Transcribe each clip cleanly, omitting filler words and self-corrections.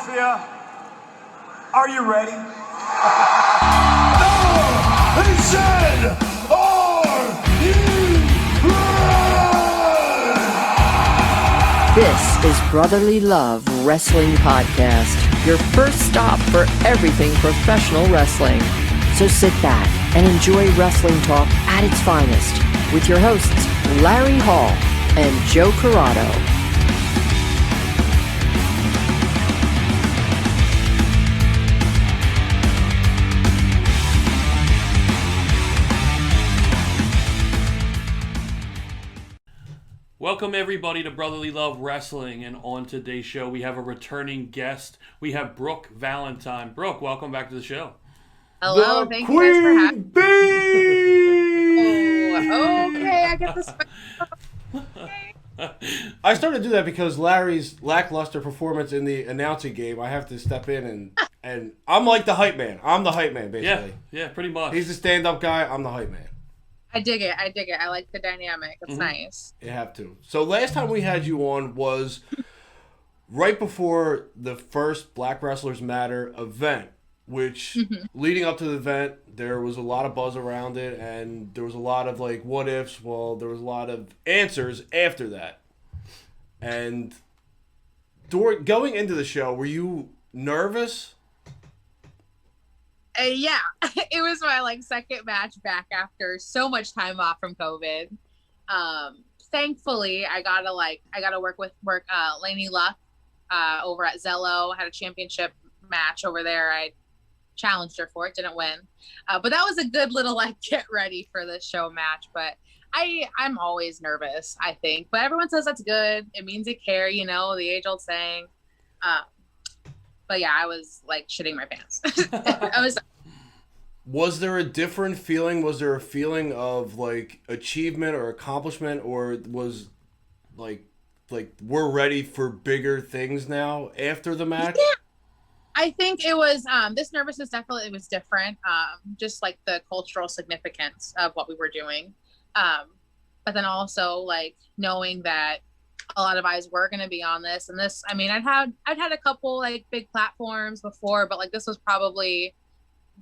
Mafia, are you ready? He said, are you ready? This is Brotherly Love Wrestling Podcast, your first stop for everything professional wrestling. So sit back and enjoy wrestling talk at its finest with your hosts, Larry Hall and Joe Corrado. Welcome everybody to Brotherly Love Wrestling, and on today's show we have a returning guest. We have Brooke Valentine. Brooke, welcome back to the show. Hello, The thank you guys for having me. Queen Bee! Oh, okay, I get this. I started to do that because Larry's lackluster performance in the announcing game. I have to step in and I'm like the hype man. I'm the hype man, basically. Yeah, pretty much. He's the stand-up guy. I'm the hype man. I dig it. I like the dynamic. It's nice. You have to. So last time we had you on was right before the first Black Wrestlers Matter event, which leading up to the event, there was a lot of buzz around it, and there was a lot of like what ifs. Well, there was a lot of answers after that. And going into the show, were you nervous? Yeah, it was my second match back after so much time off from COVID. Thankfully, I got to work Lainey Luck over at Zello. Had a championship match over there. I challenged her for it, didn't win, but that was a good little get ready for this show match. But I'm always nervous, I think, but everyone says that's good. It means you care, the age old saying. But yeah, I was shitting my pants. Was there a different feeling? Was there a feeling of achievement or accomplishment, or was like we're ready for bigger things now after the match? Yeah. I think it was this nervousness definitely was different. Just the cultural significance of what we were doing. But then also knowing that a lot of eyes were going to be on this, and this, I'd had a couple big platforms before, but this was probably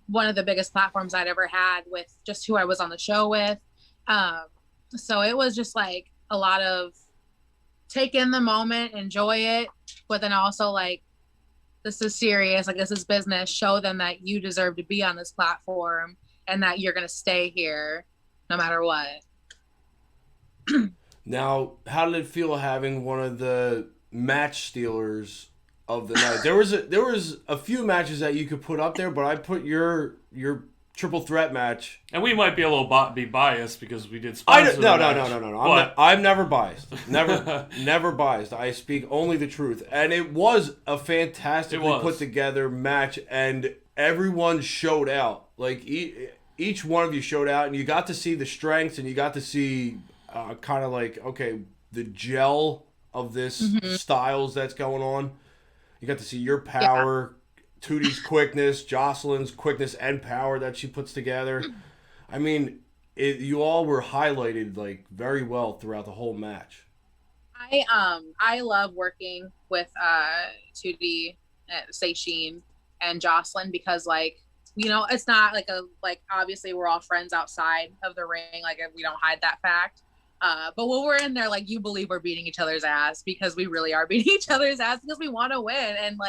one of the biggest platforms I'd ever had with just who I was on the show with. So it was just a lot of take in the moment, enjoy it, but then also this is serious, this is business. Show them that you deserve to be on this platform and that you're going to stay here no matter what. Now, how did it feel having one of the match stealers of the night? There was a few matches that you could put up there, but I put your triple threat match. And we might be a little be biased because we did sponsor No. I'm never biased. Never biased. I speak only the truth. And it was a fantastically put together match, and everyone showed out. Each one of you showed out, and you got to see the strengths, and you got to see the gel of this styles that's going on. You got to see your power, Tootie's quickness, Jocelyn's quickness and power that she puts together. You all were highlighted very well throughout the whole match. I love working with Tootie, Seishin, and Jocelyn because it's not obviously we're all friends outside of the ring. We don't hide that fact. But when we're in there, you believe we're beating each other's ass because we really are beating each other's ass because we want to win. And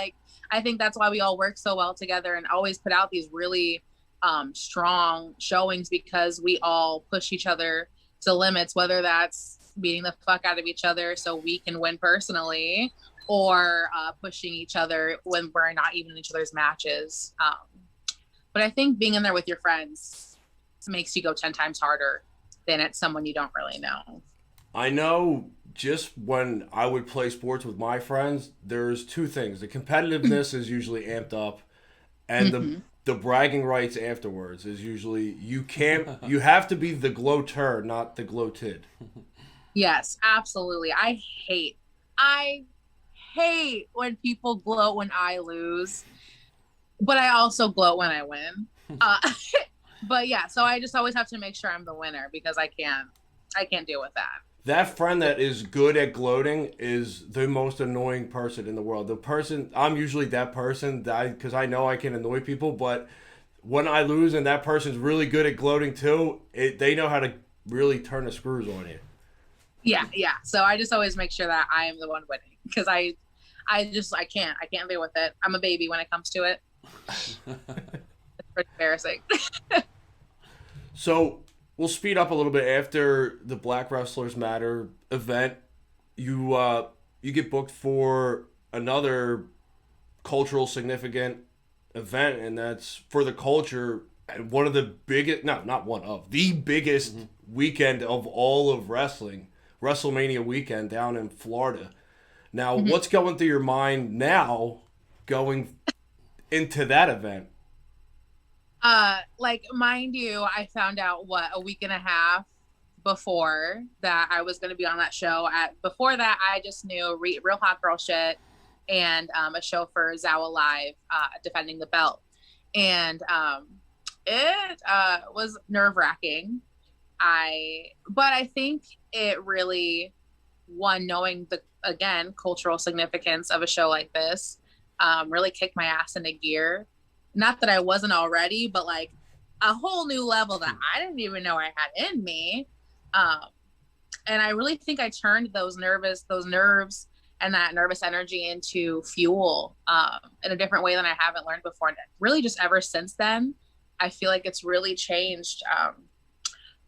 I think that's why we all work so well together and always put out these really strong showings because we all push each other to limits, whether that's beating the fuck out of each other so we can win personally or pushing each other when we're not even in each other's matches. But I think being in there with your friends makes you go 10 times harder than it's someone you don't really know. I know just when I would play sports with my friends, there's two things. The competitiveness is usually amped up, and the bragging rights afterwards is usually you have to be the gloater, not the gloated. Yes, absolutely. I hate when people gloat when I lose, but I also gloat when I win. But yeah, so I just always have to make sure I'm the winner because I can't deal with that. that friend that is good at gloating is the most annoying person in the world. The person, I'm usually that person because I know I can annoy people, but when I lose and that person's really good at gloating too, they know how to really turn the screws on you. Yeah. So I just always make sure that I am the one winning because I can't deal with it. I'm a baby when it comes to it. It's pretty embarrassing. So we'll speed up a little bit after the Black Wrestlers Matter event. You get booked for another cultural significant event, and that's for the culture. One of the biggest, not one of the biggest weekend of all of wrestling, WrestleMania weekend down in Florida. Now, what's going through your mind now, going into that event? Like, mind you, I found out a week and a half before that I was going to be on that show. Before that, I just knew Real Hot Girl Shit and a show for Zawa Live, defending the belt, and it was nerve-wracking. But I think it really, knowing the cultural significance of a show like this, really kicked my ass into gear. Not that I wasn't already, but like a whole new level that I didn't even know I had in me. And I really think I turned those nerves and that nervous energy into fuel in a different way than I haven't learned before. And really just ever since then, I feel like it's really changed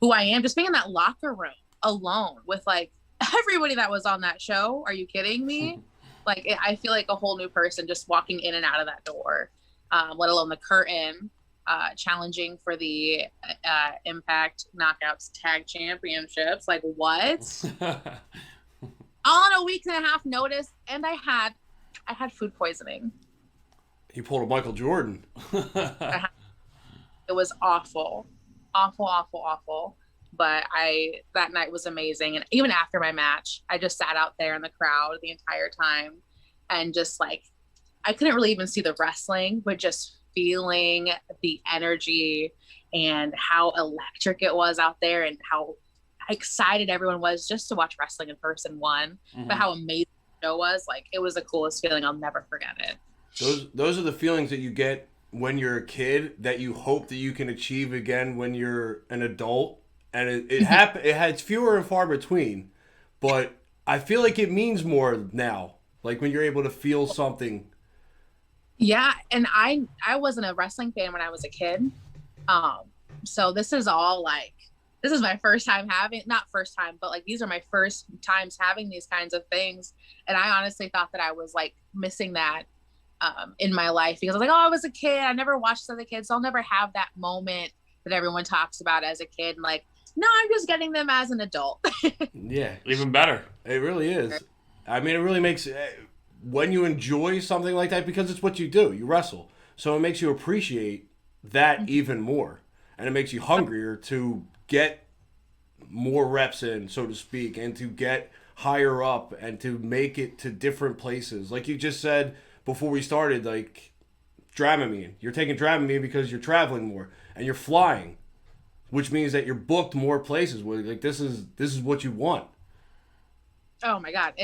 who I am. Just being in that locker room alone with like everybody that was on that show. Are you kidding me? I feel like a whole new person just walking in and out of that door. Let alone the curtain, challenging for the Impact Knockouts Tag Championships. Like, what? All on a week and a half notice, and I had food poisoning. You pulled a Michael Jordan. It was awful. But that night was amazing. And even after my match, I just sat out there in the crowd the entire time and just like, I couldn't really even see the wrestling, but just feeling the energy and how electric it was out there and how excited everyone was just to watch wrestling in person, but how amazing the show was. Like, it was the coolest feeling. I'll never forget it. Those are the feelings that you get when you're a kid that you hope that you can achieve again when you're an adult. And it's fewer and far between, but I feel like it means more now. Like when you're able to feel something. Yeah, and I wasn't a wrestling fan when I was a kid. So this is my first time not first time, but like these are my first times having these kinds of things. And I honestly thought that I was like missing that in my life because I was like, oh, I was a kid. I never watched this as a kid, so I'll never have that moment that everyone talks about as a kid. And like, no, I'm just getting them as an adult. Yeah. Even better. It really is. I mean, it really makes... when you enjoy something like that, because it's what you do, you wrestle. So it makes you appreciate that even more. And it makes you hungrier to get more reps in, so to speak, and to get higher up and to make it to different places. Like you just said before we started, like Dramamine. You're taking Dramamine because you're traveling more and you're flying, which means that you're booked more places. Like this is what you want. Oh my God.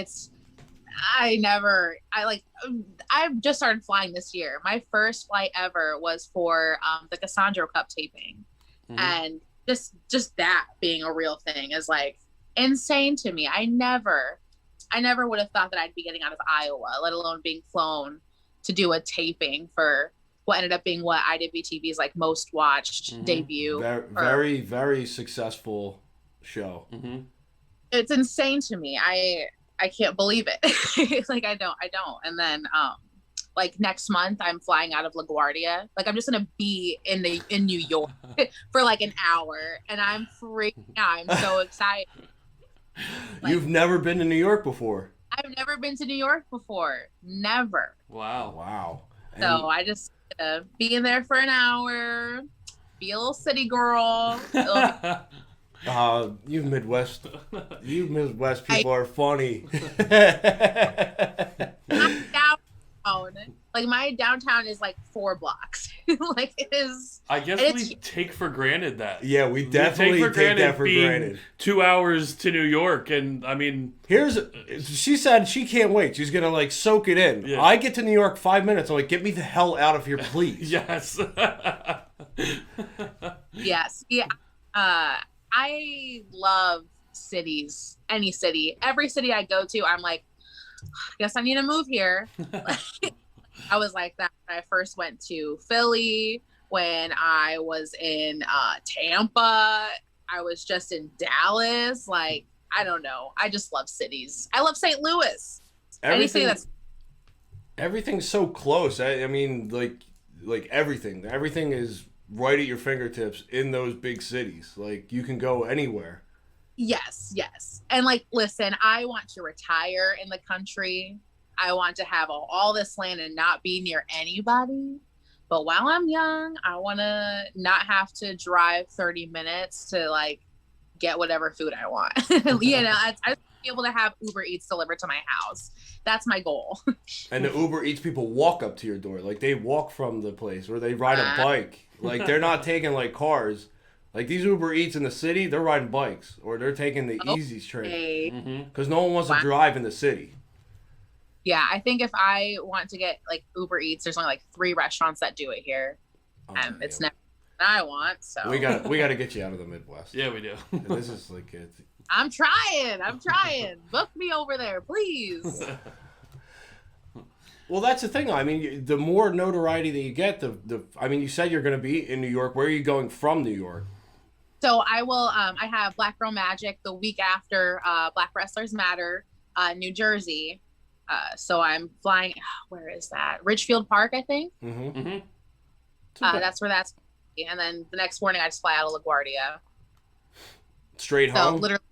I've just started flying this year. My first flight ever was for the Cassandra Cup taping. And just that being a real thing is like insane to me. I never would have thought that I'd be getting out of Iowa, let alone being flown to do a taping for what ended up being what IWTV's like most watched debut. Very, very successful show. It's insane to me. I can't believe it. It's like I don't. And then like next month I'm flying out of LaGuardia. Like I'm just gonna be in New York for like an hour, and I'm freaking out. I'm so excited. Like, you've never been to New York before? I've never been to New York before. Never. Wow. So I just be in there for an hour, be a little city girl. You Midwest people are funny. I'm downtown. Like my downtown is like 4 blocks. Like it is. I guess we take for granted that. Yeah, we definitely take that for granted. 2 hours to New York, and I mean, she said she can't wait. She's gonna like soak it in. Yeah. I get to New York 5 minutes. I'm like, get me the hell out of here, please. Yes. Yes. Yeah. I love cities. Any city. Every city I go to, I'm like, I guess I need to move here. I was like that when I first went to Philly, when I was in Tampa, I was just in Dallas. Like, I don't know. I just love cities. I love St. Louis. Everything's so close. I mean, like everything. Everything is right at your fingertips in those big cities. Like, you can go anywhere. Yes. And like, listen, I want to retire in the country. I want to have all this land and not be near anybody. But while I'm young, I want to not have to drive 30 minutes to like get whatever food I want. You know, I just be able to have Uber Eats delivered to my house. That's my goal. And the Uber Eats people walk up to your door. Like, they walk from the place, or they ride a bike. Like, they're not taking like cars. Like, these Uber Eats in the city, they're riding bikes, or they're taking the easy train. Because no one wants to drive in the city. Yeah, I think if I want to get like Uber Eats, there's only like 3 restaurants that do it here. It's never what I want. So we got to get you out of the Midwest. Yeah, we do. This is like it. I'm trying. Book me over there, please. Well, that's the thing. I mean, the more notoriety that you get, I mean, you said you're going to be in New York. Where are you going from New York? So I will. I have Black Girl Magic the week after Black Wrestlers Matter, New Jersey. So I'm flying. Where is that? Ridgefield Park, I think. That's where that's. And then the next morning, I just fly out of LaGuardia. Straight home. Literally.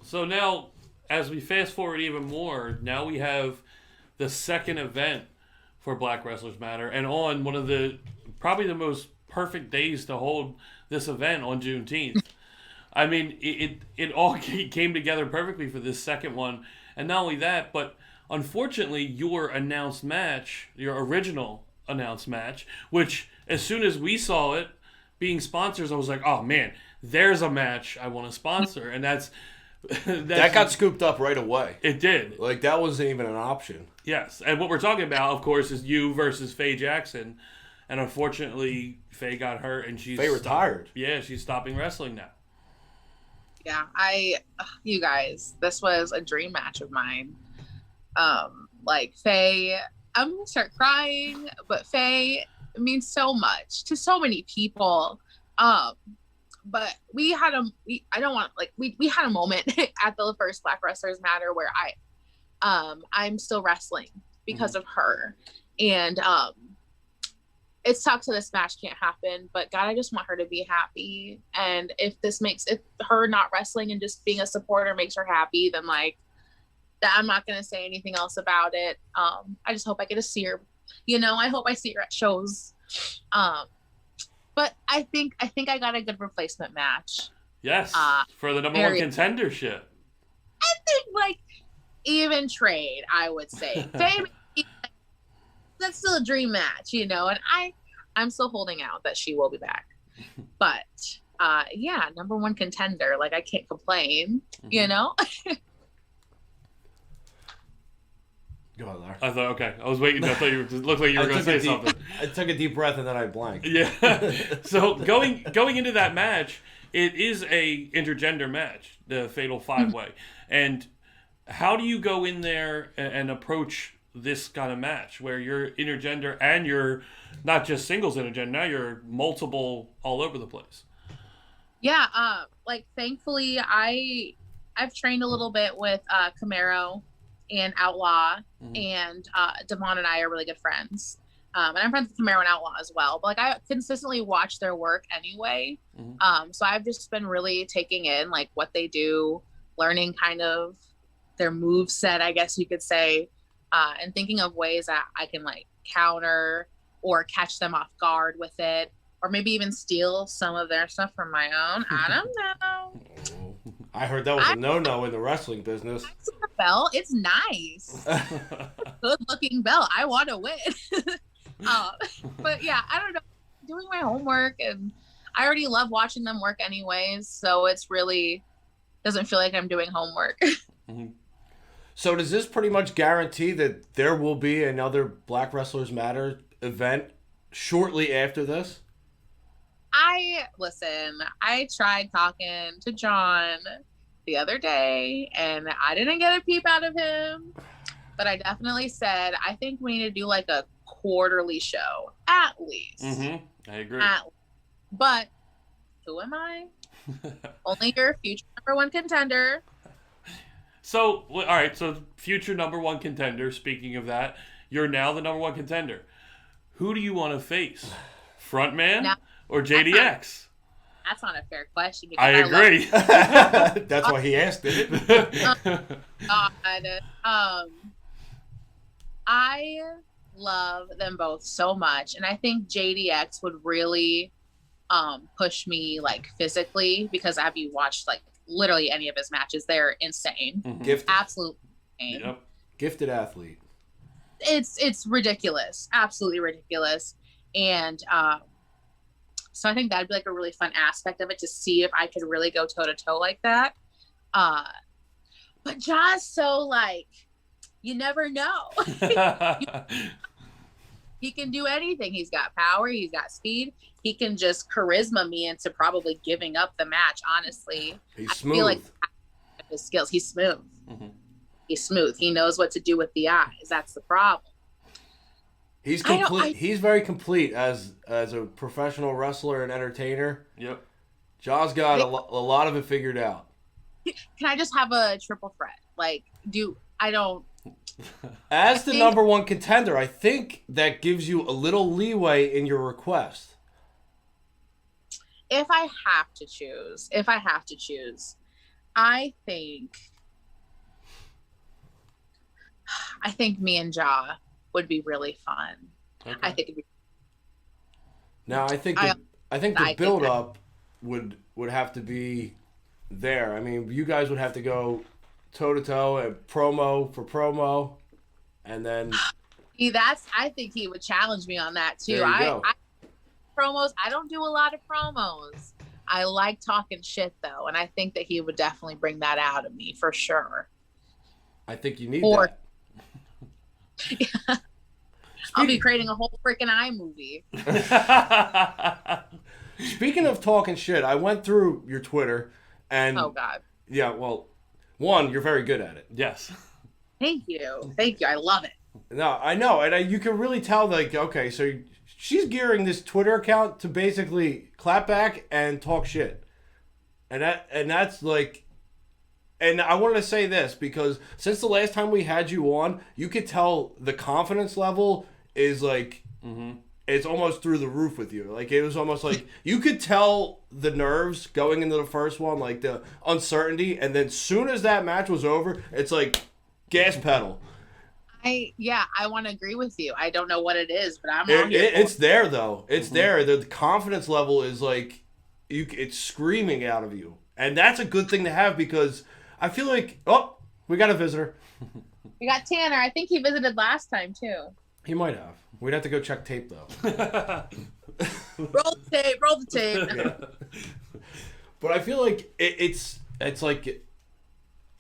So now, as we fast forward even more, now we have the second event for Black Wrestlers Matter, and on one of the probably the most perfect days to hold this event on Juneteenth. I mean, it all came together perfectly for this second one. And not only that, but unfortunately, your announced match, your original announced match, which as soon as we saw it being sponsors, I was like, oh man, there's a match I want to sponsor. And that's that got scooped up right away. It did. Like, that wasn't even an option. Yes. And what we're talking about, of course, is you versus Faye Jackson. And unfortunately, Faye got hurt and Faye retired. Yeah, she's stopping wrestling now. Yeah, you guys, this was a dream match of mine. Like Faye, I'm gonna start crying, but Faye means so much to so many people. But we had we had a moment at the first Black Wrestlers Matter where I'm still wrestling because of her, and it sucks that this match can't happen, but God, I just want her to be happy. And if her not wrestling and just being a supporter makes her happy, then like that, I'm not going to say anything else about it. I just hope I get to see her, I hope I see her at shows. But I think I got a good replacement match. Yes. For the number 1 contendership. I think like even trade, I would say. That's still a dream match, and I'm still holding out that she will be back. But yeah, number 1 contender, like I can't complain, Go on, Laura. I thought, okay, I was waiting. I thought it looked like you were going to say something. I took a deep breath and then I blanked. Yeah. So going into that match, it is a intergender match, the Fatal 5-Way. And how do you go in there and approach this kind of match where you're intergender and you're not just singles intergender, now you're multiple all over the place? Yeah, like thankfully I've trained a little bit with Camaro and Outlaw, and Devon and I are really good friends. And I'm friends with Camaro and Outlaw as well, but like I consistently watch their work anyway. So I've just been really taking in like what they do, learning kind of their move set, I guess you could say. And thinking of ways that I can like counter or catch them off guard with it, or maybe even steal some of their stuff from my own. I don't know. I heard that was a no-no in the wrestling business. I see the belt. It's nice. good looking belt. I want to win. But yeah, I don't know. Doing my homework, and I already love watching them work anyways. So it's really doesn't feel like I'm doing homework. Mm-hmm. So does this pretty much guarantee that there will be another Black Wrestlers Matter event shortly after this? I tried talking to John the other day, and I didn't get a peep out of him. But I definitely said, I think we need to do like a quarterly show, at least. Mm-hmm. I agree. But who am I? Only your future #1 contender. So, all right. So, future #1 contender. Speaking of that, you're now the #1 contender. Who do you want to face? Frontman or JDX? That's not a fair question. I agree. That's why he asked it. I love them both so much, and I think JDX would really push me like physically, because have you watched like literally any of his matches? They're insane. Mm-hmm. Gifted. Absolutely insane. Yep. Gifted athlete. It's ridiculous, absolutely ridiculous. And so I think that'd be like a really fun aspect of it, to see if I could really go toe to toe like that. But Josh, so like, you never know. He can do anything. He's got power. He's got speed. He can just charisma me into probably giving up the match. Honestly, He's I smooth. feel like his skills. He's smooth. Mm-hmm. He's smooth. He knows what to do with the eyes. That's the problem. He's complete. He's very complete as a professional wrestler and entertainer. Yep. Jaw's got a lot of it figured out. Can I just have a triple threat? Like, As the #1 contender, I think that gives you a little leeway in your request. If I have to choose, I think me and Jaw would be really fun. Okay. I think it'd be. Now, I think the build up would have to be there. I mean, you guys would have to go toe to toe and promo for promo, and then I think he would challenge me on that too. There you go. Promos. I don't do a lot of promos. I like talking shit though, and I think that he would definitely bring that out of me for sure. I think you need that. Yeah. I'll be creating a whole freaking iMovie. Speaking of talking shit, I went through your Twitter, and oh god, yeah, well, one, you're very good at it. Yes. Thank you. I love it. No, I know, and you can really tell, like, okay, so she's gearing this Twitter account to basically clap back and talk shit, and that's like. And I wanted to say this because since the last time we had you on, you could tell the confidence level is like, it's almost through the roof with you. Like, it was almost like you could tell the nerves going into the first one, like the uncertainty. And then soon as that match was over, it's like gas pedal. I want to agree with you. I don't know what it is, but It's there though. It's there. The confidence level is like, it's screaming out of you. And that's a good thing to have because I feel like, we got a visitor. We got Tanner. I think he visited last time too. He might have. We'd have to go check tape though. Roll the tape. Yeah. But I feel like it's like,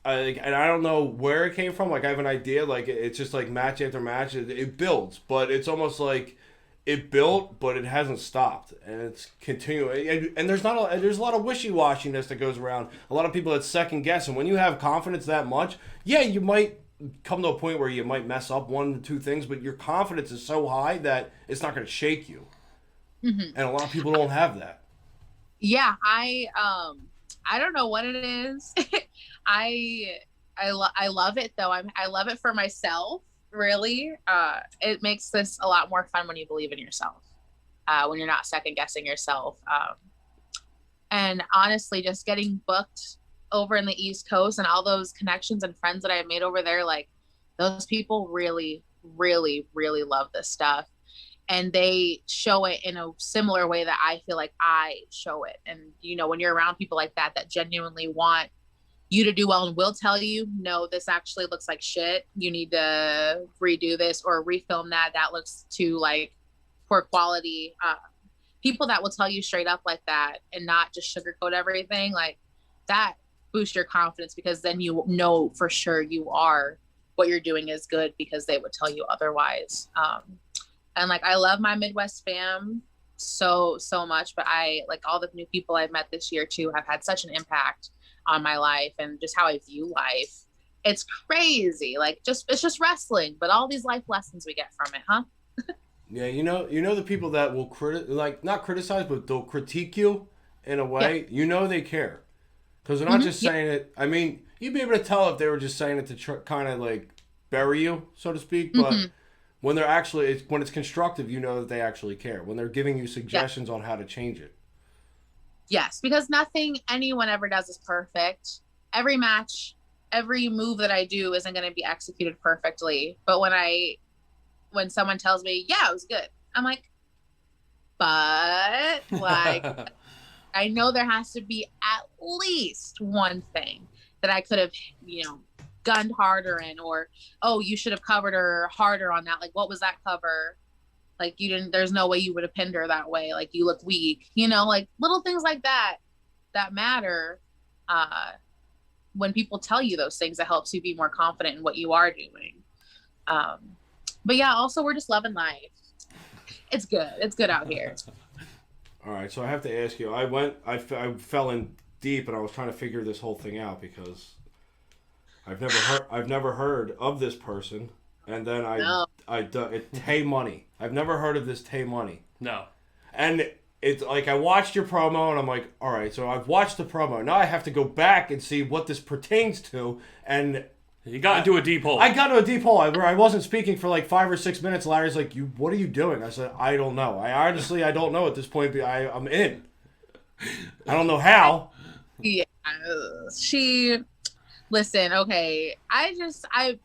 and I don't know where it came from. Like, I have an idea. Like, it's just like match after match. It builds, but it's almost like it built, but it hasn't stopped, and it's continuing. And there's a lot of wishy-washiness that goes around. A lot of people that second guess, and when you have confidence that much, yeah, you might come to a point where you might mess up one or two things, but your confidence is so high that it's not going to shake you. Mm-hmm. And a lot of people don't have that. Yeah, I don't know what it is. I love it though. I love it for myself. Really, it makes this a lot more fun when you believe in yourself, when you're not second guessing yourself. And honestly, just getting booked over in the East Coast and all those connections and friends that I have made over there, like those people really, really, really love this stuff. And they show it in a similar way that I feel like I show it. And, when you're around people like that genuinely want you to do well and will tell you, no, this actually looks like shit. You need to redo this or refilm that. That looks too like poor quality. People that will tell you straight up like that and not just sugarcoat everything, like that boosts your confidence, because then you know for sure what you're doing is good, because they would tell you otherwise. And like, I love my Midwest fam so much, but I like all the new people I've met this year too have had such an impact on my life and just how I view life. It's crazy. Like, it's just wrestling, but all these life lessons we get from it, huh? Yeah, you know the people that will not criticize, but they'll critique you in a way. Yeah. You know they care, because they're not just saying it. I mean, you'd be able to tell if they were just saying it to kind of like bury you, so to speak. But when they're actually, when it's constructive, you know that they actually care. When they're giving you suggestions on how to change it. Yes, because nothing anyone ever does is perfect. Every match, every move that I do isn't going to be executed perfectly. But when someone tells me, yeah, it was good, I'm like, but like, I know there has to be at least one thing that I could have, gunned harder in, or, oh, you should have covered her harder on that. Like, what was that cover? Like, there's no way you would have pinned her that way. Like, you look weak, like little things like that matter. When people tell you those things, it helps you be more confident in what you are doing. But yeah, also we're just loving life. It's good. It's good out here. All right. So I have to ask you, I fell in deep and I was trying to figure this whole thing out, because I've never heard of this person. And then Tay Money. I've never heard of this Tay Money. No. And it's like, I watched your promo and I'm like, all right, so I've watched the promo. Now I have to go back and see what this pertains to. And you got into a deep hole. I got into a deep hole where I wasn't speaking for like 5 or 6 minutes. Larry's like, what are you doing? I said, I don't know. I don't know at this point, but I'm in. I don't know how. Yeah. Listen, okay.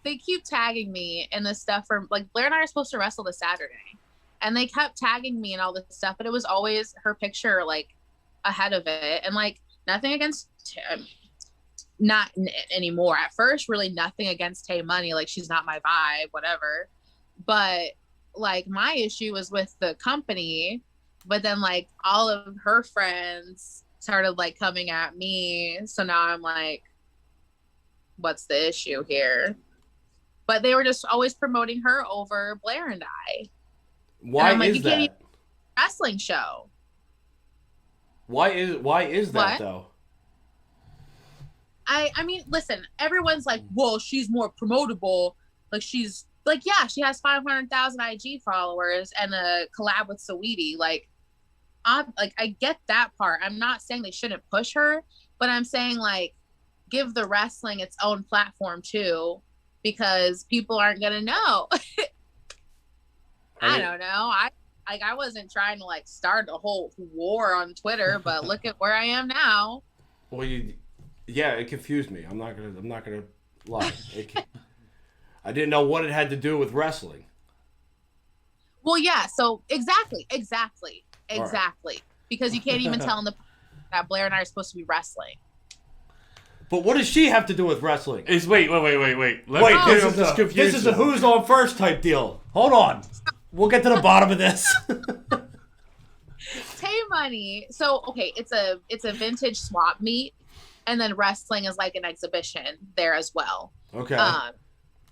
They keep tagging me in this stuff for, like, Blair and I are supposed to wrestle this Saturday, and they kept tagging me and all this stuff, but it was always her picture, like, ahead of it. And like, nothing against, not anymore. At first, really nothing against Tay Money. Like, she's not my vibe, whatever. But like, my issue was with the company, but then like all of her friends started like coming at me. So now I'm like, what's the issue here? But they were just always promoting her over Blair and I. Why like, is that? Wrestling show. Why is that though? I mean, listen, everyone's like, well, she's more promotable. Like, she's like, yeah, she has 500,000 IG followers and a collab with Saweetie. Like, I get that part. I'm not saying they shouldn't push her, but I'm saying, like, give the wrestling its own platform too, because people aren't gonna know. I don't know. I wasn't trying to like start a whole war on Twitter, but look at where I am now. Well, it confused me. I'm not gonna lie. I didn't know what it had to do with wrestling. Well, yeah. So exactly. Right. Because you can't even tell them that Blair and I are supposed to be wrestling. But what does she have to do with wrestling? Wait. This is a who's on first type deal. Hold on. We'll get to the bottom of this. Tay Money. So, okay, it's a vintage swap meet, and then wrestling is like an exhibition there as well. Okay.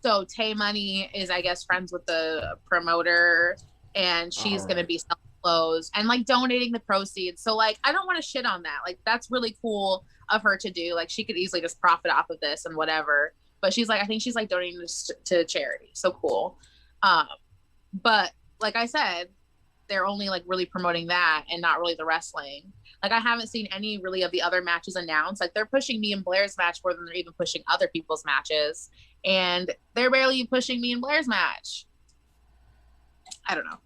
So Tay Money is, I guess, friends with the promoter, and she's going to be selling clothes and like donating the proceeds. So like, I don't want to shit on that. Like, that's really cool of her to do. Like, she could easily just profit off of this and whatever. But she's like, I think she's like donating this to charity. So cool. But like I said, they're only like really promoting that and not really the wrestling. Like, I haven't seen any really of the other matches announced. Like, they're pushing me and Blair's match more than they're even pushing other people's matches. And they're barely pushing me and Blair's match. I don't know.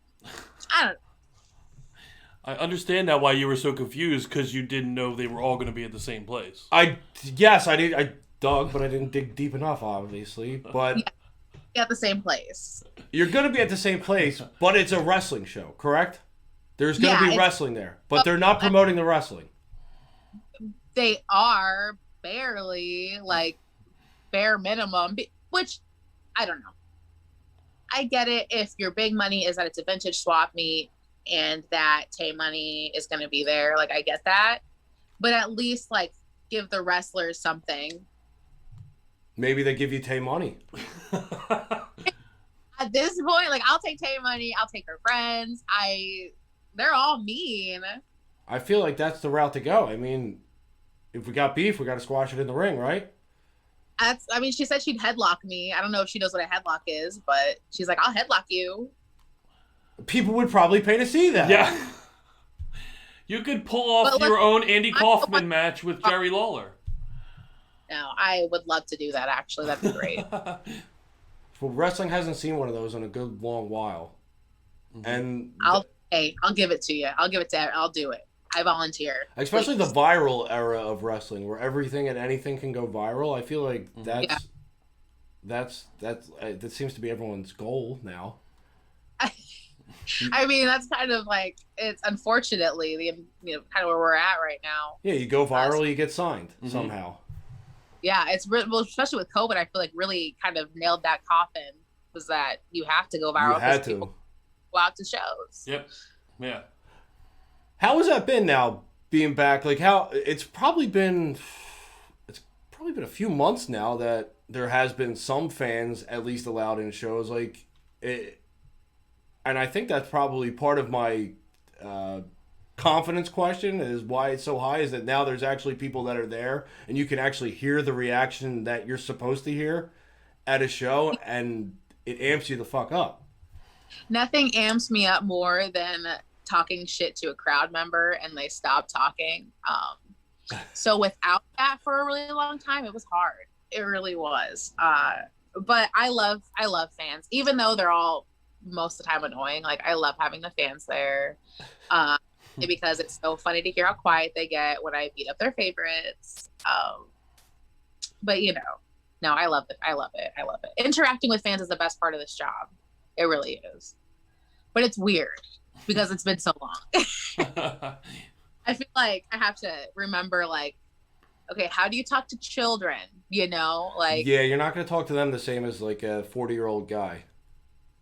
I understand now why you were so confused, because you didn't know they were all going to be at the same place. Yes, I did. I dug, but I didn't dig deep enough, obviously. But at the same place. You're going to be at the same place, but it's a wrestling show, correct? There's going to be wrestling there, but they're not promoting the wrestling. They are, barely, like bare minimum, which I don't know. I get it if your big money is that it's a vintage swap meet and that Tay money is going to be there. Like, I get that. But at least, like, give the wrestlers something. Maybe they give you Tay money. At this point, like, I'll take Tay money. I'll take her friends. They're all mean. I feel like that's the route to go. I mean, if we got beef, we got to squash it in the ring, right? She said she'd headlock me. I don't know if she knows what a headlock is, but she's like, I'll headlock you. People would probably pay to see that. Yeah. You could pull off your own Andy Kaufman match with Jerry Lawler. No, I would love to do that, actually. That'd be great. Well, wrestling hasn't seen one of those in a good long while. Mm-hmm. And I'll give it to you. I'll do it. I volunteer. Especially please. The viral era of wrestling, where everything and anything can go viral. I feel like that seems to be everyone's goal now. I mean, that's kind of like, it's unfortunately kind of where we're at right now. Yeah, you go viral, you get signed somehow. Yeah, it's well, especially with COVID. I feel like really kind of nailed that coffin, was that you have to go viral. You had to people go out to shows. Yep. Yeah. How has that been now, being back? Like, how it's probably been a few months now that there has been some fans at least allowed in shows, like it, and I think that's probably part of my confidence question is why it's so high, is that now there's actually people that are there and you can actually hear the reaction that you're supposed to hear at a show, and it amps you the fuck up. Nothing amps me up more than talking shit to a crowd member and they stop talking. So without that for a really long time, it was hard. It really was. But I love fans, even though they're all most of the time annoying. Like, I love having the fans there because it's so funny to hear how quiet they get when I beat up their favorites. But no, I love it. I love it. Interacting with fans is the best part of this job. It really is. But it's weird because it's been so long. I feel like I have to remember, like, okay, how do you talk to children? Like, yeah, you're not going to talk to them the same as like a 40-year-old guy.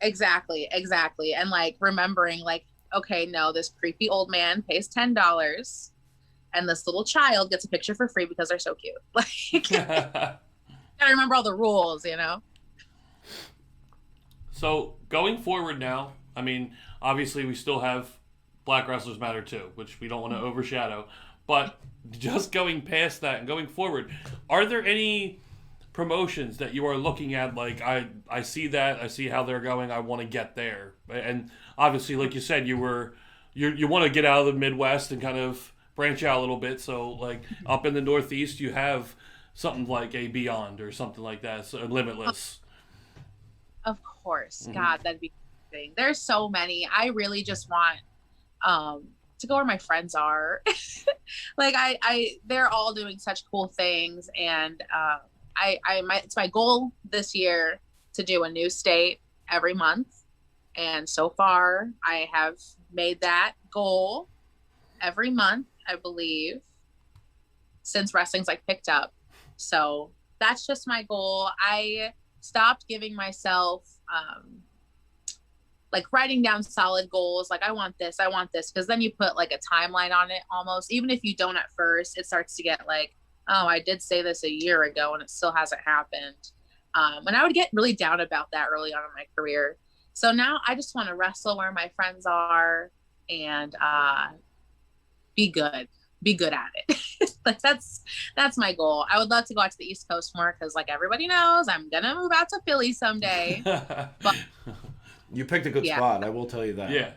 Exactly. And like remembering, like, okay, no, this creepy old man pays $10 and this little child gets a picture for free because they're so cute. Like, gotta remember all the rules, So going forward now, I mean, obviously we still have Black Wrestlers Matter too, which we don't want to overshadow. But just going past that and going forward, are there any promotions that you are looking at? Like, I see that, I see how they're going, I want to get there. And obviously, like you said, you want to get out of the Midwest and kind of branch out a little bit. So, like, up in the Northeast, you have something like a Beyond or something like that, so Limitless. Of course. God, that'd be amazing. There's so many. I really just want to go where my friends are. Like, they're all doing such cool things, and it's my goal this year to do a new state every month, and so far I have made that goal every month, I believe, since wrestling's like picked up. So that's just my goal. I stopped giving myself like writing down solid goals, like I want this, because then you put like a timeline on it almost. Even if you don't at first, it starts to get like, oh, I did say this a year ago and it still hasn't happened. And I would get really down about that early on in my career. So now I just want to wrestle where my friends are and be good at it. Like, that's my goal. I would love to go out to the East Coast more because, like everybody knows, I'm going to move out to Philly someday. But you picked a good spot, I will tell you that. Yeah.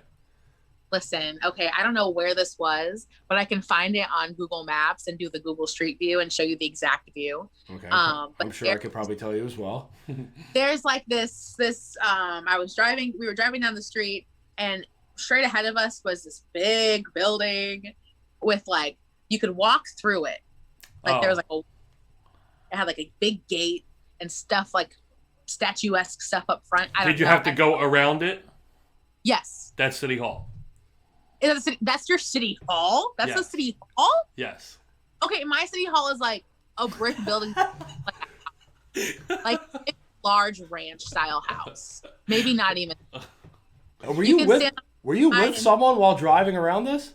Listen, okay, I don't know where this was, but I can find it on Google Maps and do the Google Street View and show you the exact view. Okay. I'm sure I could probably tell you as well. There's like this we were driving down the street, and straight ahead of us was this big building with, like, you could walk through it. Like, there was like it had like a big gate and stuff, like statuesque stuff up front. Did you have to go around it? Yes. That's City Hall. That's your City Hall? That's the City Hall? Yes. Okay, my City Hall is like a brick building, like a large ranch style house. Maybe not even. Were you with someone while driving around this?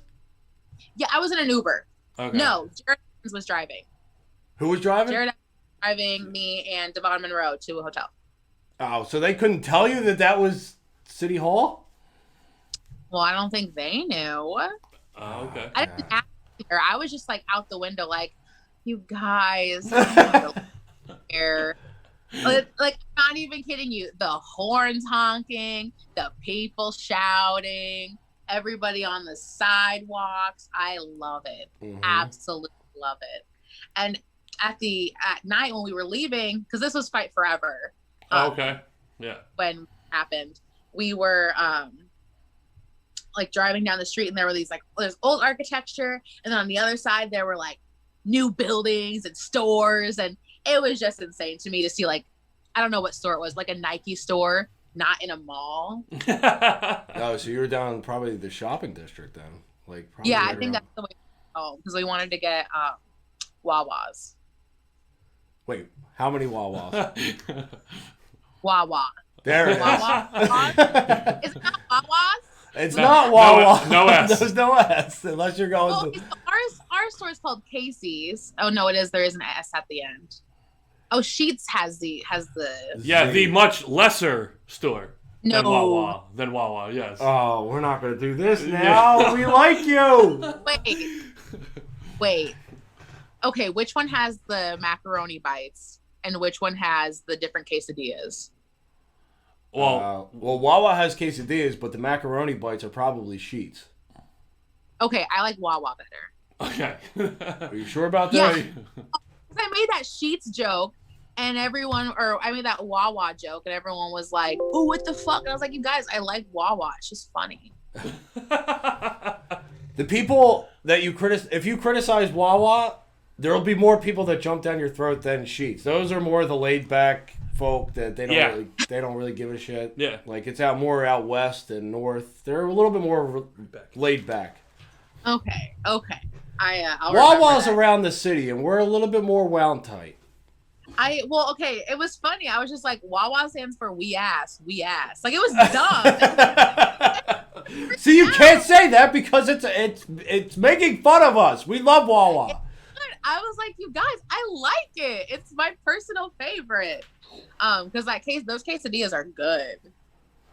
Yeah, I was in an Uber. Okay. No, Jared was driving. Who was driving? Jared was driving me and Devon Monroe to a hotel. Oh, so they couldn't tell you that was City Hall? Well, I don't think they knew. Oh, okay. I didn't ask her. I was just like out the window, like, you guys. Here. Like, I'm not even kidding you. The horns honking, the people shouting, everybody on the sidewalks. I love it. Mm-hmm. Absolutely love it. And at night when we were leaving, because this was Fight Forever. Okay. Yeah. When it happened, we were like driving down the street, and there were these like there's old architecture, and then on the other side there were like new buildings and stores, and it was just insane to me to see, like, I don't know what store it was, like a Nike store, not in a mall. Oh, so you were down probably the shopping district then, like. Probably Yeah, I think that's the way. Oh, because we wanted to get Wawas. Wait, how many Wawas? Wawa. There it is. Wawa. Is it not Wawas? It's not Wawa. No S. There's no S unless you're going Well, to. our store is called Casey's. Oh no, it is. There is an S at the end. Oh, Sheetz has the. Yeah, the much lesser store No. than Wawa. Yes. Oh, we're not going to do this now. We like you. Wait. Okay, which one has the macaroni bites, and which one has the different quesadillas? Well, Wawa has quesadillas, but the macaroni bites are probably Sheetz. Okay, I like Wawa better. Okay. Are you sure about that? Yeah. I made that Sheetz joke, and I made that Wawa joke, and everyone was like, "Oh, what the fuck?" And I was like, "You guys, I like Wawa. It's just funny." The people that if you criticize Wawa, there'll be more people that jump down your throat than Sheetz. Those are more the laid back folk that they don't really give a shit. Yeah. Like it's more out west and north. They're a little bit more laid back. Okay. I'll Wawa's around the city, and we're a little bit more wound tight. Okay. It was funny. I was just like, Wawa stands for we ass. Like, it was dumb. See, you can't say that because it's making fun of us. We love Wawa. I was like, you guys, I like it. It's my personal favorite. Because those quesadillas are good.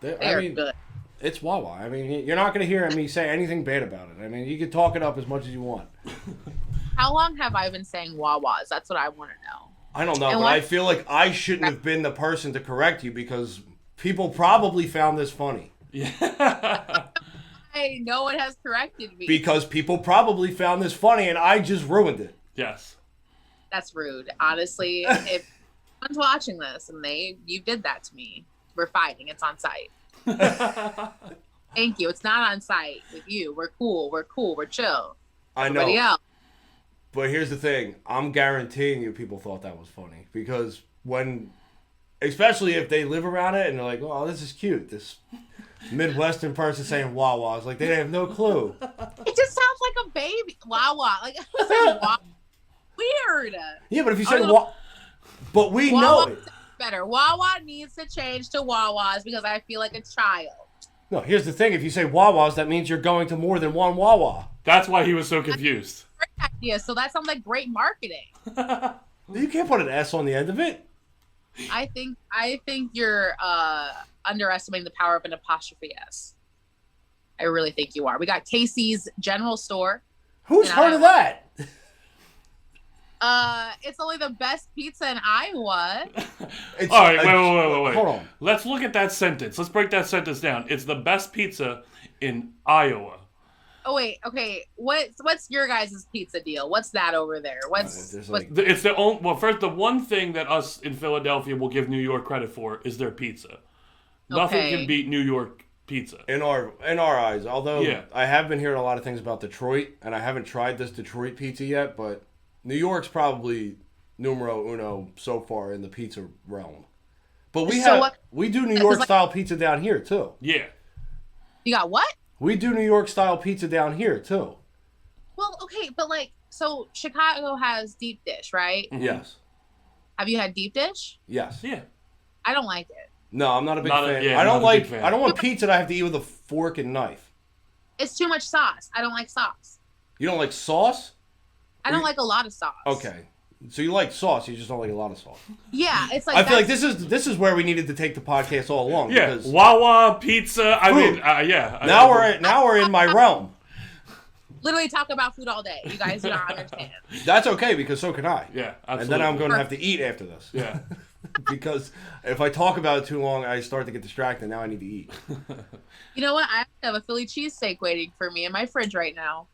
They are good. It's Wawa. I mean, you're not going to hear me say anything bad about it. I mean, you can talk it up as much as you want. How long have I been saying Wawas? That's what I want to know. I don't know, but I feel like I shouldn't have been the person to correct you because people probably found this funny. Yeah. Hey, no one has corrected me. Because people probably found this funny, and I just ruined it. Yes. That's rude. Honestly, if someone's watching this and you did that to me, we're fighting. It's on site. Thank you. It's not on site with you. We're cool. We're chill. I know. Everybody else. But here's the thing. I'm guaranteeing you people thought that was funny. Because especially if they live around it and they're like, oh, this is cute. This Midwestern person saying Wawa. It's like they have no clue. It just sounds like a baby. Wawa. Like, Wawa. Weird. Yeah, but if you say Wawa, but we know it. Better. Wawa needs to change to Wawas because I feel like a child. No, here's the thing. If you say Wawas, that means you're going to more than one Wawa. That's why he was so confused. Great idea. So that sounds like great marketing. You can't put an S on the end of it. I think you're underestimating the power of an apostrophe S. I really think you are. We got Casey's General Store. Who's heard of that? It's only the best pizza in Iowa. All right, wait. Hold on. Let's look at that sentence. Let's break that sentence down. It's the best pizza in Iowa. Oh wait, okay. What's your guys' pizza deal? What's that over there? It's the only. Well, first, the one thing that us in Philadelphia will give New York credit for is their pizza. Nothing can beat New York pizza in our eyes. Although I have been hearing a lot of things about Detroit, and I haven't tried this Detroit pizza yet, but New York's probably numero uno so far in the pizza realm. But we do New York style pizza down here too. Yeah. You got what? We do New York style pizza down here too. Well, okay, but So Chicago has deep dish, right? Yes. Have you had deep dish? Yes. Yeah. I don't like it. No, I'm not a big fan. Yeah, I don't not a big like. fan. I don't want pizza that I have to eat with a fork and knife. It's too much sauce. I don't like sauce. You don't like sauce? I don't like a lot of sauce. Okay. So you like sauce, you just don't like a lot of sauce. Yeah, it's like I feel like this is where we needed to take the podcast all along. Yeah, Because Wawa, pizza. I Food. mean, yeah. now we're in my realm. literally talk about food all day. You guys do not understand. That's okay because so can I. Yeah, absolutely. And then I'm going to have to eat after this. Yeah. Because if I talk about it too long, I start to get distracted. Now I need to eat. You know what? I have a Philly cheesesteak waiting for me in my fridge right now.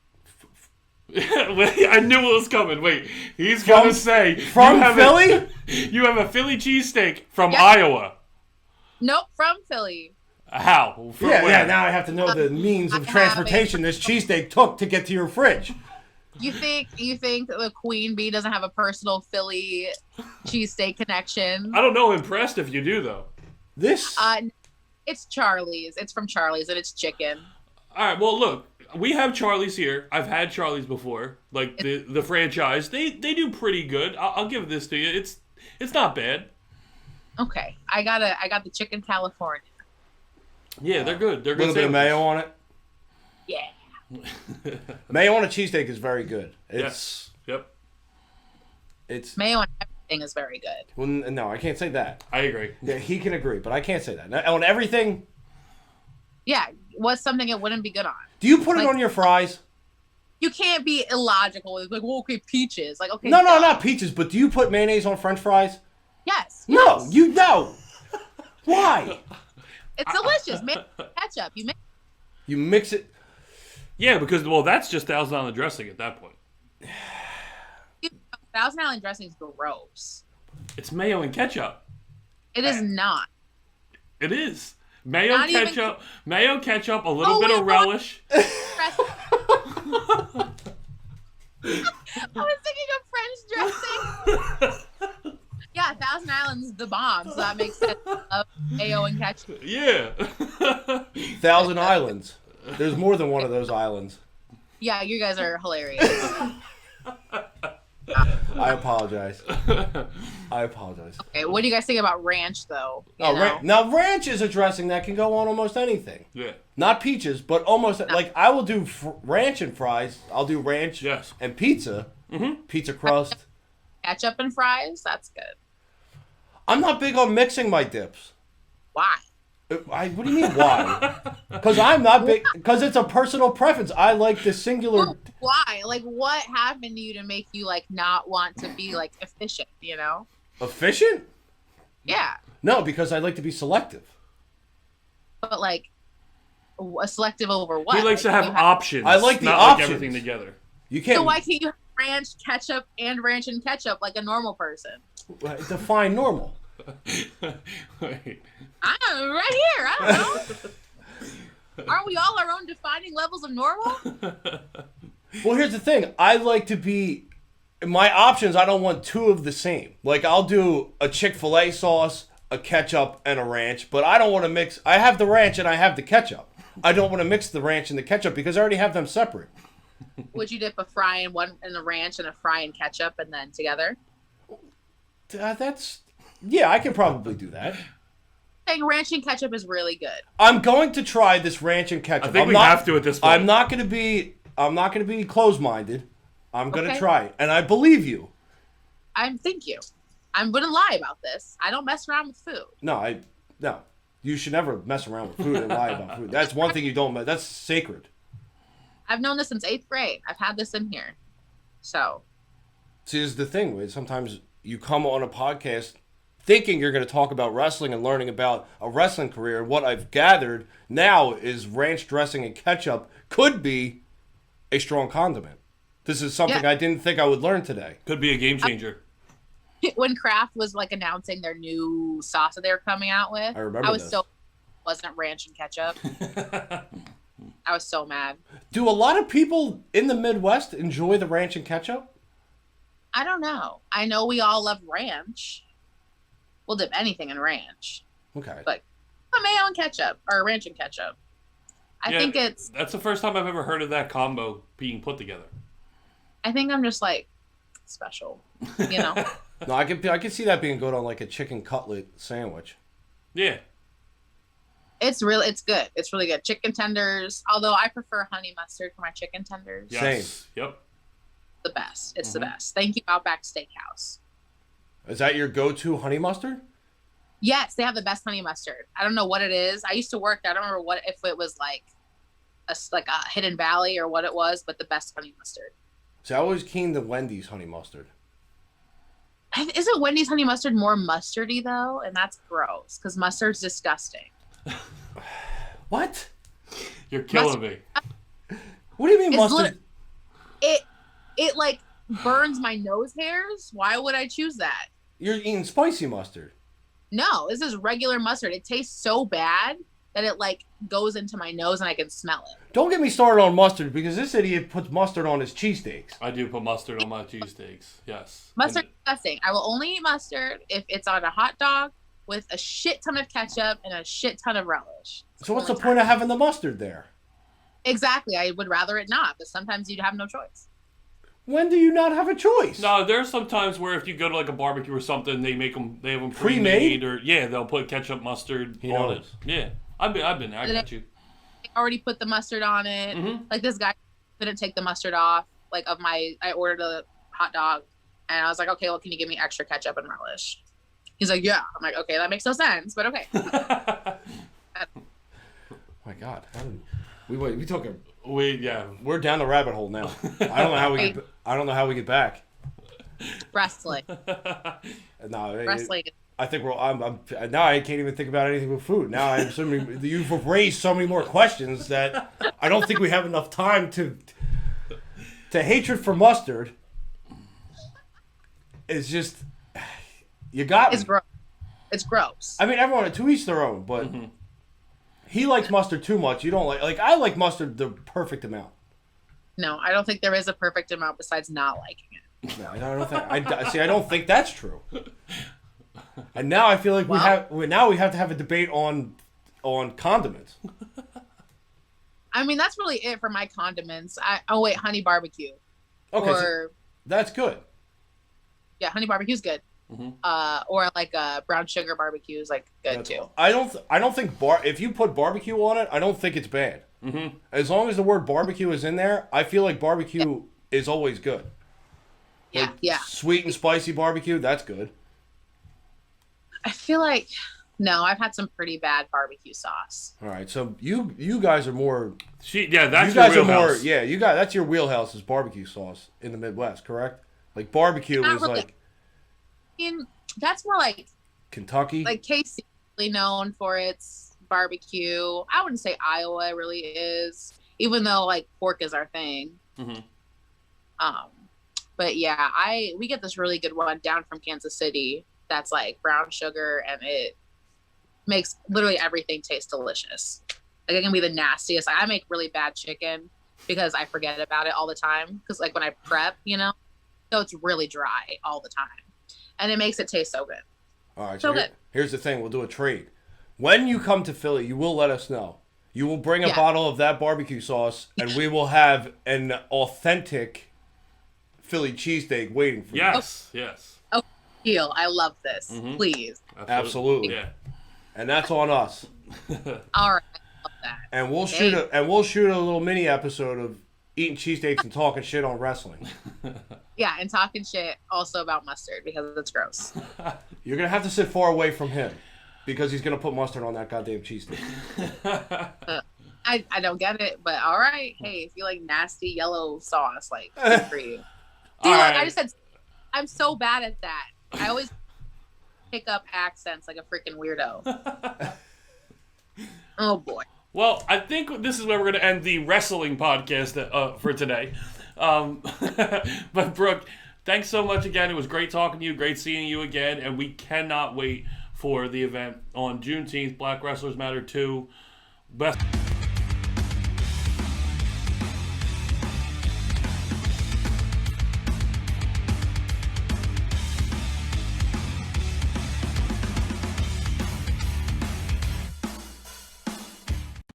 Wait, I knew it was coming. Wait, he's going to say... From Philly? You have a Philly cheesesteak from Yep. Iowa. Nope, from Philly. How? From Yeah, where? yeah, now I have to know the means of transportation this cheesesteak took to get to your fridge. You think the Queen Bee doesn't have a personal Philly cheesesteak connection? I don't know. Impressed if you do, though. This? It's Charlie's. It's from Charlie's and it's chicken. All right, well, look. We have Charlie's here. I've had Charlie's before. Like, the franchise. They do pretty good. I'll give this to you. It's not bad. Okay, I got the chicken California. Yeah, they're good. They're A good. little bit of mayo on it. Yeah. Mayo on a cheesesteak is very good. It's Yep. it's Mayo on everything is very good. well, no, I can't say that. I agree. Yeah, he can agree, but I can't say that. Now, on everything, Yeah, what's something it wouldn't be good on? do you put it Like- on your fries? You can't be illogical. It's like, well, okay, peaches. Like, okay. No, duh. not peaches, but do you put mayonnaise on French fries? Yes. No, yes. you don't. Why? It's delicious. Make ketchup. You mix it. Yeah, because, well, that's just Thousand Island dressing at that point. Thousand Island dressing is gross. It's mayo and ketchup. It is not. It is. Mayo, Not even- ketchup, a little bit wait, of relish. Dressing. I was thinking of French dressing. Yeah, Thousand Islands is the bomb, so that makes sense. Of mayo and ketchup. Yeah. Thousand Islands. There's more than one of those islands. Yeah, you guys are hilarious. I apologize. I apologize. Okay, what do you guys think about ranch, though? You Oh, know? now ranch is a dressing that can go on almost anything. Yeah. Not peaches, but almost like I will do ranch and fries. I'll do ranch Yes. and pizza. Mm-hmm. Pizza crust. Ketchup and fries? That's good. I'm not big on mixing my dips. Why? What do you mean why? Because I'm not big. Because it's a personal preference. I like the singular. Well, why? Like, what happened to you to make you, like, not want to be, like, efficient, you know? Efficient? Yeah. No, because I like to be selective. But, like, a selective over what? He likes to have you options. I like the not options. Like everything together. You can't So why can't you have ranch, ketchup, and ranch and ketchup like a normal person? define normal. Wait. I don't know, right here. I don't know. Aren't we all our own defining levels of normal? Well, here's the thing. I like to be. My options, I don't want two of the same. Like, I'll do a Chick-fil-A sauce, a ketchup, and a ranch, but I don't want to mix. I have the ranch and I have the ketchup. I don't want to mix the ranch and the ketchup because I already have them separate. Would you dip a fry in the ranch and a fry in ketchup and then together? Yeah, I could probably do that. Saying ranch and ketchup is really good. I'm going to try this ranch and ketchup. I think we have to at this point. I'm not going to be closed-minded. I'm going to Okay. try it, and I believe you. Thank you. I wouldn't lie about this. I don't mess around with food. No. You should never mess around with food and lie about food. That's one thing you don't. That's sacred. I've known this since 8th grade. I've had this in here. So. See, this is the thing. Wade. Sometimes you come on a podcast thinking you're going to talk about wrestling and learning about a wrestling career. And what I've gathered now is ranch dressing and ketchup could be a strong condiment. This is something Yeah. I didn't think I would learn today. Could be a game changer. When Kraft was like announcing their new sauce that they were coming out with, I remember was this. so wasn't ranch and ketchup. I was so mad. Do a lot of people in the Midwest enjoy the ranch and ketchup? I don't know. I know we all love ranch. We'll dip anything in ranch. Okay. But mayo and ketchup or ranch and ketchup. I Yeah, think it's That's the first time I've ever heard of that combo being put together. I think I'm just like special, you know. No, I can see that being good on like a chicken cutlet sandwich. Yeah. It's good. It's really good. Chicken tenders, although I prefer honey mustard for my chicken tenders. Yes. Same. Yep. The best. It's the best. Thank you, Outback Steakhouse. Is that your go-to honey mustard? Yes, they have the best honey mustard. I don't know what it is. I used to work there. I don't remember if it was like a Hidden Valley or what it was, but the best honey mustard. See, I always keen the Wendy's honey mustard. Isn't Wendy's honey mustard more mustardy though? And that's gross because mustard's disgusting. What? You're killing me. What do you mean mustard? It like burns my nose hairs. Why would I choose that? You're eating spicy mustard. No, this is regular mustard. It tastes so bad that it like goes into my nose and I can smell it. Don't get me started on mustard because this idiot puts mustard on his cheesesteaks. I do put mustard on my cheesesteaks. Yes. Mustard is disgusting. I will only eat mustard if it's on a hot dog with a shit ton of ketchup and a shit ton of relish. So what's the point of having the mustard there? Exactly. I would rather it not, but sometimes you'd have no choice. When do you not have a choice? No, there's some times where if you go to like a barbecue or something, they have them Pre-made? or they'll put ketchup, mustard He on knows. it. Yeah, I've been there. I got you. They already put the mustard on it. Mm-hmm. Like this guy couldn't take the mustard off. Like I ordered a hot dog, and I was like, okay, well, can you give me extra ketchup and relish? He's like, yeah. I'm like, okay, that makes no sense, but okay. My God, we took a. Yeah. We're down the rabbit hole now. I don't know how we get back. Wrestling. No, Wrestling. I think I'm now I can't even think about anything with food. Now I have so many. You've raised so many more questions that I don't think we have enough time to hatred for mustard. It's just you got me. It's gross. It's gross. I mean, everyone to each their own, but he likes mustard too much. You don't like I like mustard the perfect amount. No, I don't think there is a perfect amount besides not liking it. No, I don't think. I don't think that's true. And now I feel like we have to have a debate on condiments. I mean, that's really it for my condiments. Wait, honey barbecue. Okay, so that's good. Yeah, honey barbecue's good. Mm-hmm. Or like brown sugar barbecue is like good That's too. I don't think if you put barbecue on it, I don't think it's bad. Mm-hmm. As long as the word barbecue is in there, I feel like barbecue is always good. Yeah, Like, yeah. Sweet and spicy barbecue, that's good. I feel like no, I've had some pretty bad barbecue sauce. All right, so you guys are more. That's you your guys are wheelhouse. more. Yeah, that's your wheelhouse is barbecue sauce in the Midwest, correct? Like barbecue Not is really. like I mean, that's more like Kentucky. like KC is really known for its barbecue. I wouldn't say Iowa really is, even though like pork is our thing. Mm-hmm. But yeah, we get this really good one down from Kansas City that's like brown sugar, and it makes literally everything taste delicious. Like it can be the nastiest. Like, I make really bad chicken because I forget about it all the time. Because like when I prep, so it's really dry all the time, and it makes it taste so good. All right, So good. Here's the thing: we'll do a trade. When you come to Philly, you will let us know. You will bring a bottle of that barbecue sauce, and we will have an authentic Philly cheesesteak waiting for you. Yes. Oh, deal. I love this. Mm-hmm. Please. Absolutely. Yeah. And that's on us. All right. I love that. And we'll shoot a little mini episode of eating cheesesteaks and talking shit on wrestling. Yeah, and talking shit also about mustard because it's gross. You're gonna have to sit far away from him because he's gonna put mustard on that goddamn cheesesteak. I don't get it, but all right. Hey, if you like nasty yellow sauce, like good for you. See, look, right. I just said I'm so bad at that. I always pick up accents like a freaking weirdo. Oh boy. Well, I think this is where we're going to end the wrestling podcast for today. But Brooke, thanks so much again. It was great talking to you, great seeing you again, and we cannot wait for the event on Juneteenth, Black Wrestlers Matter 2. Best.